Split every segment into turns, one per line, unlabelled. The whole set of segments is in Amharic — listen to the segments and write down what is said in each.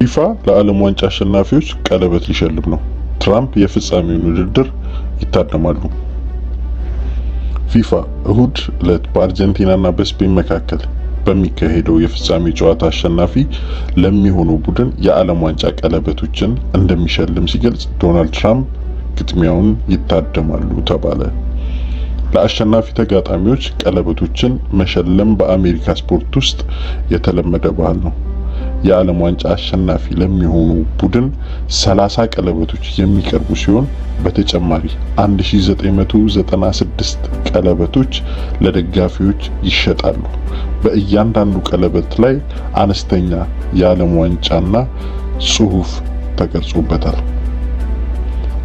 ፊፋ ለዓለም ዋንጫ አሸናፊዎች ቀለበት ሊሸልም ነው። ትራምፕ የፍጻሜውን ውድድር ይታደማሉ። ፊፋ እሁድ ዕለት በአርጀንቲናና በስፔን መካከል በሚካሄደው የፍጻሜ ጨዋታ አሸናፊ ለሚሆነው ቡድን የዓለም ዋንጫ ቀለበቶችን እንደሚሸልም ሲገልጽ፣ ዶናልድ ትራምፕ ግጥሚያውን ይታደማሉ ተባለ። ለአሸናፊ ተጋጣሚዎች ቀለበቶችን መሸለም በአሜሪካ ስፖርት ውስጥ የተለመደ ባህል ነው። የዓለም ዋንጫ አሸናፊ ለሚሆኑ ቡድን 30 ቀለበቶች የሚቀርቡ ሲሆን በተጨማሪ 1996 ቀለበቶች ለደጋፊዎች ይሸጣሉ። በእያንዳንዱ ቀለበት ላይ አነስተኛ የዓለም ዋንጫና ጽሑፍ ተቀርጾበታል።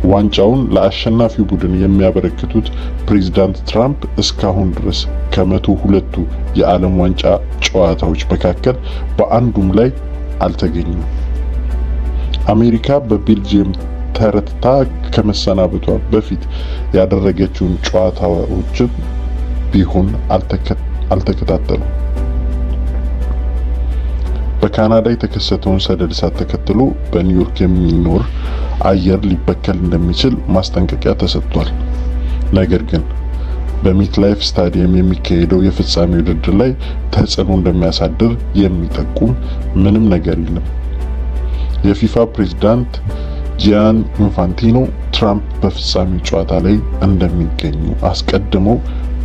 ዋንጫውን ለአሸናፊው ቡድን የሚያበረክቱት ፕሬዝዳንት ትራምፕ እስካሁን ድረስ ከ102ቱ የዓለም ዋንጫ ጨዋታዎች መካከል በአንዱም ላይ አልተገኙም። አሜሪካ በቤልጂየም ተረትታ ከመሰናበቷ በፊት ያደረገችውን ጨዋታዎችን ቢሆን አልተከታተሉም። በካናዳ የተከሰተውን ሰደድ እሳት ተከትሎ በኒውዮርክ የሚኖር አየር ሊበከል እንደሚችል ማስጠንቀቂያ ተሰጥቷል። ነገር ግን በሜትላይፍ ስታዲየም የሚካሄደው የፍጻሜ ውድድር ላይ ተጽዕኖ እንደሚያሳድር የሚጠቁም ምንም ነገር የለም። የፊፋ ፕሬዝዳንት ጂያኒ ኢንፋንቲኖ ትራምፕ በፍጻሜ ጨዋታ ላይ እንደሚገኙ አስቀድመው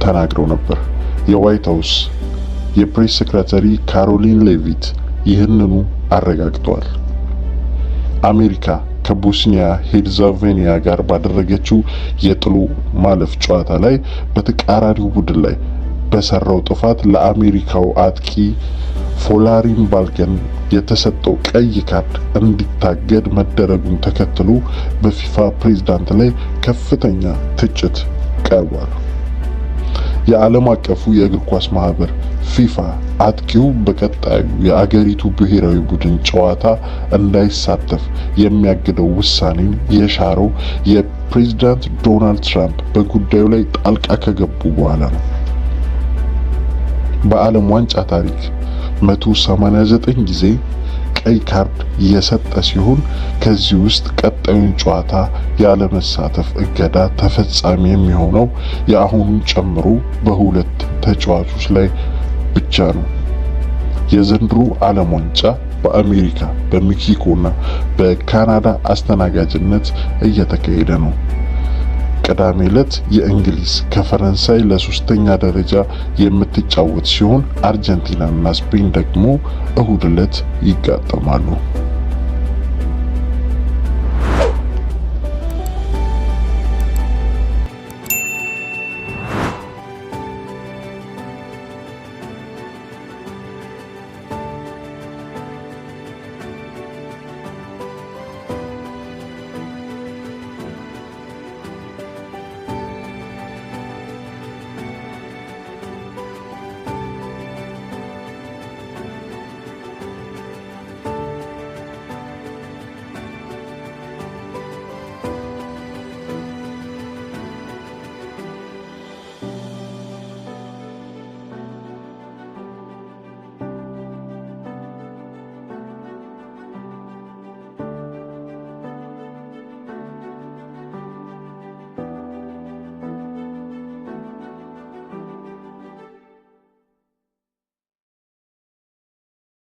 ተናግረው ነበር። የዋይት ሃውስ የፕሬስ ሴክሬታሪ ካሮሊን ሌቪት ይህንኑ አረጋግጠዋል። አሜሪካ ከቦስኒያ ሄርዘጎቪና ጋር ባደረገችው የጥሎ ማለፍ ጨዋታ ላይ በተቃራኒው ቡድን ላይ በሰራው ጥፋት ለአሜሪካው አጥቂ ፎላሪን ባልገን የተሰጠው ቀይ ካርድ እንዲታገድ መደረጉን ተከትሎ በፊፋ ፕሬዝዳንት ላይ ከፍተኛ ትችት ቀርቧል። የዓለም አቀፉ የእግር ኳስ ማህበር ፊፋ አጥቂው በቀጣዩ የአገሪቱ ብሔራዊ ቡድን ጨዋታ እንዳይሳተፍ የሚያግደው ውሳኔን የሻረው የፕሬዝዳንት ዶናልድ ትራምፕ በጉዳዩ ላይ ጣልቃ ከገቡ በኋላ ነው። በዓለም ዋንጫ ታሪክ 189 ጊዜ ቀይ ካርድ የሰጠ ሲሆን ከዚህ ውስጥ ቀጣዩን ጨዋታ ያለመሳተፍ እገዳ ተፈጻሚ የሚሆነው የአሁኑን ጨምሮ በሁለት ተጫዋቾች ላይ ብቻ ነው። የዘንድሮ ዓለም ዋንጫ በአሜሪካ በሜክሲኮና በካናዳ አስተናጋጅነት እየተካሄደ ነው። ቅዳሜ ዕለት የእንግሊዝ ከፈረንሳይ ለሶስተኛ ደረጃ የምትጫወት ሲሆን አርጀንቲናና ስፔን ደግሞ እሁድ ዕለት ይጋጠማሉ።